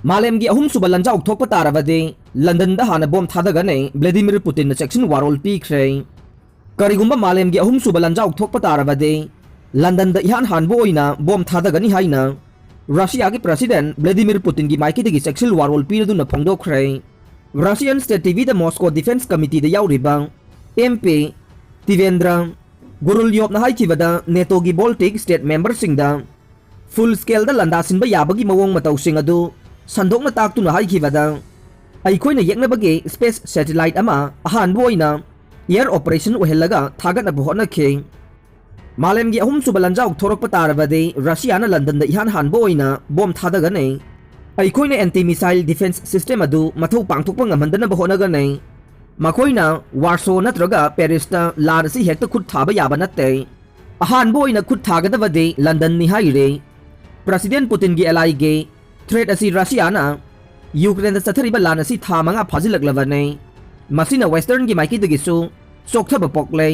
Malemgi Ahumsuba Lanjao Thokpa Tarabadi, London da Hanna bom Thadagani, Vladimir Putin Cheksin Warol Pikhre. Karigumba Malemgi Ahumsuba Lanjao Thokpa Tarabadi, London da Han Boina, bom Thadagani Haina. Russia ki President Vladimir Putin ki Maiki de Cheksin Warol Piraduna Pongdokre. Russian State TV the Moscow Defense Committee the Yauribang, MP, Tivendra, Gurul Yop na Haikivada, NATO ki Baltic State Member Singda. Full scale da Landasin ba Yabagi Mawong Mataw Singadu. Sandok na takto na haikibada ay koy na yek na bagi space satellite ama ahan boy na air operation uhelaga thagat na buhot na ke Malemgi Ahumsuba Lanjao Thorok Patarabadi Russia na London da ihan han boy na bom Thadagani ay koy na anti-missile defense system adu mathaw pangthok pa ngamanda na buhot na ganay makoy na Warsaw natraga Paris na lar si hekta khut thaba yaba natte ahan boy na khut thagat badi London ni haire President Putin gi ally ge threat asi Russia na Ukraine da sathari ba lan asi tha manga phajilak lawane masina western gi maiki dagi su sokthaba pokle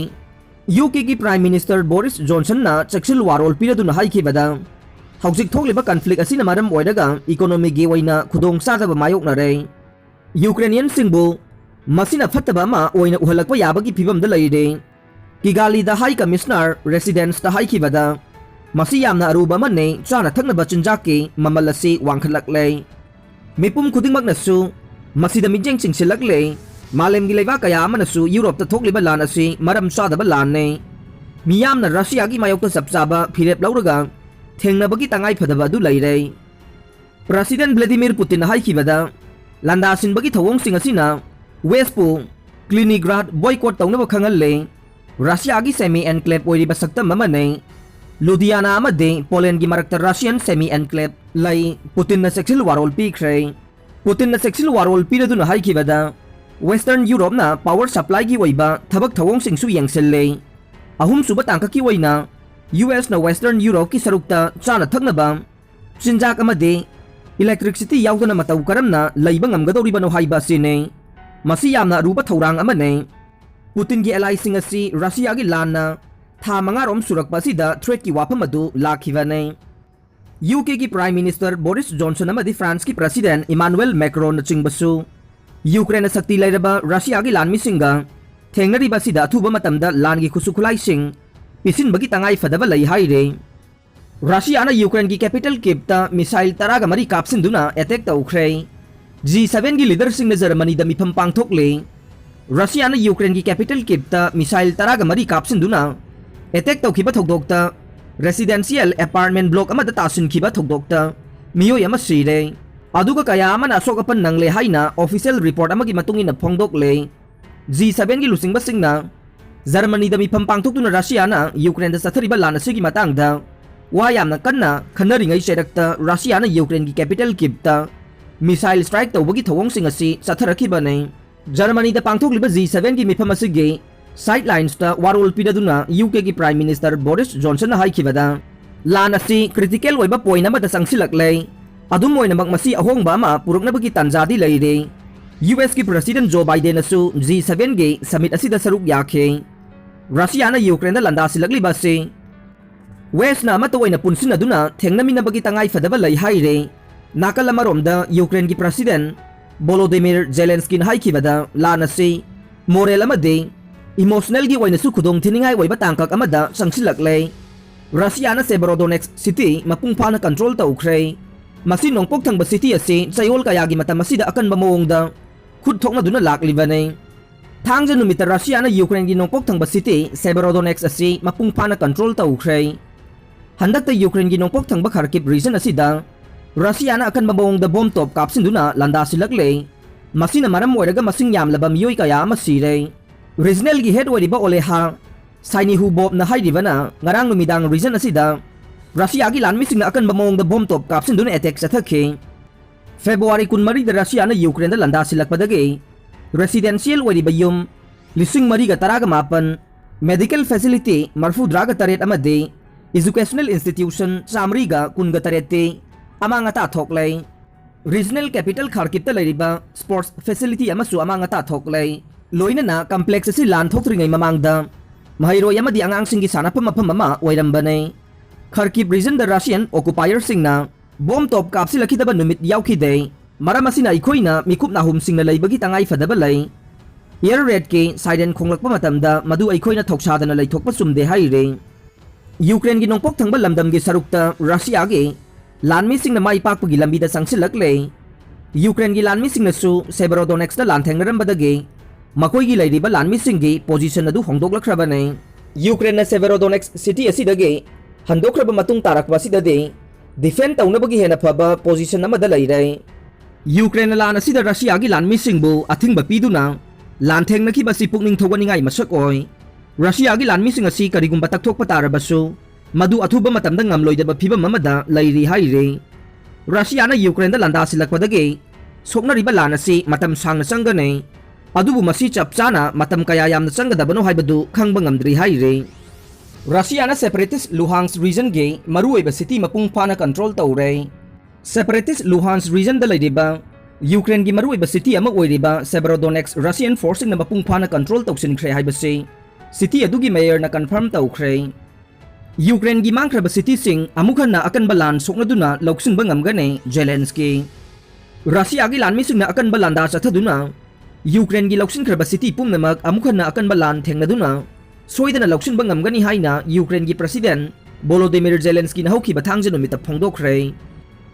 UK ki Prime Minister Boris Johnson na Cheksin Warol Piraduna haiki bada haujik thokliba conflict asi na maram oidaga economy gi waina khudong sa ba mayok na re Ukrainian singbu masina phattaba ma oina uhalakpa yabagi phibam da leide Kigali da High Commissioner Residence da haiki bada Masi yamna aruba man ne chana thakna bachinjaki mamalasi wangkhatlak le mipum khudingmak nasu masida mijeng chingsilak le Malemgi leiba kaya manasu Europe ta thokliba lan asi maram sadaba lan ne miyamna Russia gi mayok ta sapsaba phirep lauraga thengna bagi tangai phadaba du leire President Vladimir Putin haikibada landasin bagi thawong singasina Westpu Kaliningrad boycott tawna ba khangal le Russia gi semi enclave oiriba saktam mamane Ludhiana amade Poland gi marakta Russian semi-enclave lai Putin na Cheksin Warol Pikhre Putin na Cheksin Warol Piraduna haikibada Western Europe na power supply gi waiba thabak thawong singsu yengselle Ahumsuba tangka ki waina US na Western Europe ki sarukta chana thaknaba sinjak amade electricity yawdana mataw karamna laiba ngamgadawriba no haiba sine masi yamna aruba thawrang amane Putin gi ally singasi Russia gi lanna tha mangarom surakpa sida threat ki wapam adu lakhivane UK ki Prime Minister Boris Johnson amadi France ki President Emmanuel Macron na chingbasu Ukraine sakti lairaba Russia gi lanmi singa thengnari ba sida thuba matamda lan gi khusukhulai sing pisin bagi tangai fadaba lai haire Russia na Ukraine ki capital Kiev ta missile taraga mari kapsin duna attack ta ukhre G7 gi leader sing na Germany da mifam pangthok le Russia na Ukraine ki capital Kiev ta missile taraga mari kapsin duna attack tau khiba thokdokta residential apartment block amada tasin khiba thokdokta miyo yama sire aduga kaya amana sokapan nangle haina official report amagi matungin na phongdok le G7 gi lusing basingna Germany da mi phampang thokuna Russia na Ukraine da sathariba lana sigi matangda wa yamna kanna khanari ngai serakta Russia na Ukraine gi capital Kiev ta missile strike tawbagi thawong singasi satharakhiba nei Germany da pangthokliba G7 gi mifam asigi Sidelines ta Warol Piraduna UK ki Prime Minister Boris Johnson na haikibada lana si critical oiba point amada sangsilak lei adum oina magmasi ahongba ma purukna bagi tanjadi leire US ki President Joe Biden asu G7 ge summit asida saruk yakhe Russia na Ukraine da landa silakli base West na mato oina punsin aduna thengna mina bagi tangai fadaba lei haire nakalamarom da Ukraine ki President Volodymyr Zelensky na haikibada lana si moral amade Emotional gi waina su khudong thiningai waiba tangkak amada sangsilak le Russia na Severodonetsk city mapungpha na control ta ukhre masi nongpok thangba city ase chayol kaya gi mata masida akan ba mawongda khud thokna duna laklibane thangja numita Russia na Ukraine gi nongpok thangba city Severodonetsk ase mapungpha na control ta ukhre handakta Ukraine gi nongpok thangba Kharkiv region asida Russia na akan ba mawongda bomb top kapsin duna landa silak le masina maram oiraga masing yamlaba miyoi kaya masire Regional gi head wariba oleha saini hu bob na haidibana ngarang lumidang region asida Russia gi lanmi sing na akan bamong da bomb top kapsin dun attack sa thakhe February kunmari da Russia na Ukraine da landa silak padage residential wariba yum lising mari ga taraga mapan medical facility marfu draga taret amade educational institution samri ga kunga tarete amanga ta thoklei regional capital Kharkiv ta leriba sports facility amasu amanga ta thoklei loina na complex si lan thokringai mamangda mahiro yamadi angang singi sana pamapam mama oirambane Kharkiv region da Russian occupier singna Bom top kapsilakidaba numit yaukide, maramasina ikoina mikup nahum singna laibagi tangai fadaba lay. Air raid ke siren khonglakpa matamda madu ikoina thoksadana lay thokpa sumde haire. Ukraine gi nongpok thangba lamdam gi sarukta Russia gi lanmi singna mai pakpagi lambida sangsilak lay. Ukraine gi lanmi singna su Severodonetsk da lanthengnaram badage makoi gi lairiba lanmi singi position adu hongdoklakrabane. Ukraine na Severodonetsk city asidage handokraba matung tarakba sidade defend taunabagi hena phaba position amada lairai. Ukraine lan asida Russia gi lanmi singbu athingba piduna lanthengnakiba si pukning thoganingai masak oi. Russia gi lanmi sing asi karigumba takthokpa tarabasu madu athuba matamda ngamloidaba phibam amada lairi haire. Russia na Ukraine da landa silakpadage soknariba lan asi matam sangna sanggane adubu masi chapchana matam kaya yamna sanggadabano haibadu khangba ngamdri haire. Russia na separatist Luhansk region ge maruoiba city mapung phana control tawre. Separatist Luhansk region da lairiba Ukraine gi maruoiba city ama oiriba Severodonetsk Russian forces na mapung phana control tawsinkhre haibase city adugi mayor na confirm tawkhre. Ukraine gi mangkraba city sing amukhan na akan balan soknaduna loksinba ngamgane Zelensky. Russia gi lanmi sing na akan balanda sathaduna Ukraine gi loksinkraba city pumnamak amukhan na akan balan thengnaduna soidana loksinba ngamgani haina Ukraine gi president Volodymyr Zelensky na hokhiba thangje numita phongdokkhre.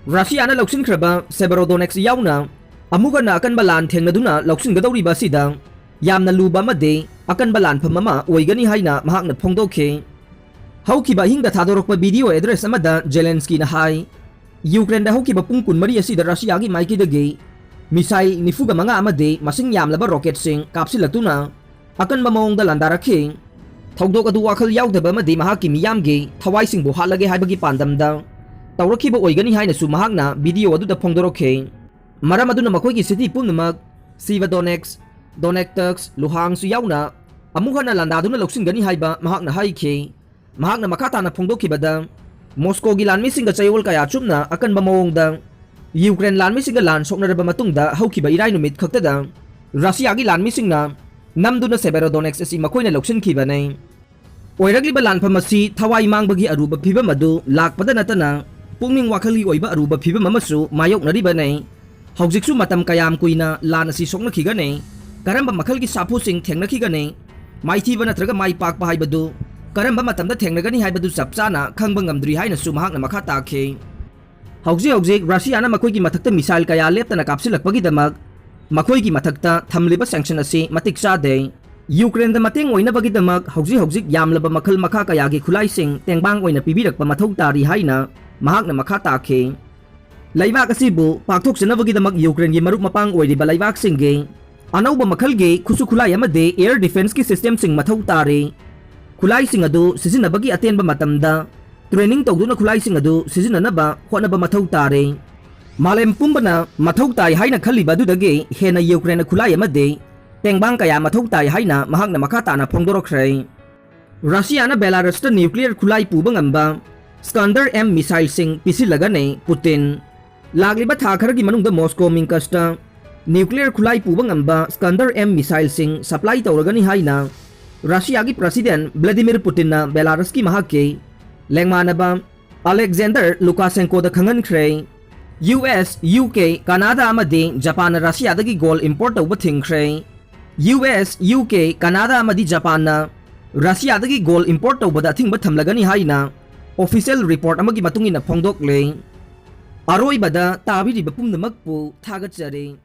Russia na loksinkraba Severodonetsk yauna amukhan na akan balan thengnaduna loksingadawriba sida yamna luba made akan balan phamama oigani haina mahakna phongdokhe. Haukiba hingda thadorokpa video address amada Zelensky na hai Ukraine da haukiba pung kunmari asida Russia gi maikidage missile nifuga manga amade masing yamlaba rocket sing kapsilatuna akan mamong da landarakhe thogdok adu wakhal yaudaba amade mahaki miyamge thawai singbu halage haibagi pandamda tawrakhiba oigani haina su mahakna video adu da phongdorokhe. Maram aduna makoigi city pumnamak Severodonetsk Donetsk Luhansk yauna amukhana landaduna loksingani haiba mahakna haikhe. Mahakna makatana phongdokhibada Moscow gi lanmi singa chayol kaya chumna akan bamawongda Ukraine lanmi singa lan soknaraba matungda haukiba irai numit khaktada Russia gi lanmi singna namduna Severodonetsk asi makoina loksinkhibane. Oiragliba lanpham asi thawai mangbagi aruba phibam adu lakpada natana pungning wakhali oiba aruba phibam amasu mayoknaribane. Haujiksu matam kayam kuina lan asi soknakhigane karamba makhalgi sapu sing thengnakhigane maithiba natraga mai pakpa haibadu karamba matamda thengnagani haibadu chapchana khangba ngamdri haina su mahakna makha takhe. Hauji Russia na makoigi mathakta missile kaya leptana kapsilakpagi damak makoigi mathakta thamliba sanction asi matik chade. Ukraine da mateng oinabagi damak hauji yamlaba makhal makha kaya gi khulai sing tengbang oina pibirakpa mathau tari haina mahakna makha takhe. Laibak asibu pakthok sanabagi damak Ukraine gi marup mapang oiriba laibak singge anauba makhal ge khusu khulai amade air defense ki system sing mathau tari. Khulai sing adu sizinabagi atenba matamda training tawduna khulai sing adu sizinanaba honaba mathau tare. Malem pumbana mathau tai haina khaliba dudage hena Ukraine khulai amade tengbang kaya mathau tai haina mahakna makhatana phongdorokhrei. Russia na Belarus ta nuclear khulai puba ngamba Skander M missile sing pisilagane Putin. Lagliba tha kharagi manungda Moscow mingkasta nuclear khulai puba ngamba Skander M missile sing supply tawragani haina Russia gi president Vladimir Putin na Belarus ki mahake lengmanaba Alexander Lukashenko da khangankhre. US, UK, Canada amadi Japan na Russia dagi gold import tawba thingkhre. US, UK, Canada amadi Japan na Russia dagi gold import tawba da thingba thamlagani haina official report amagi matungina phongdokle. Aroibada tabiriba pumnamakpu thagatjare.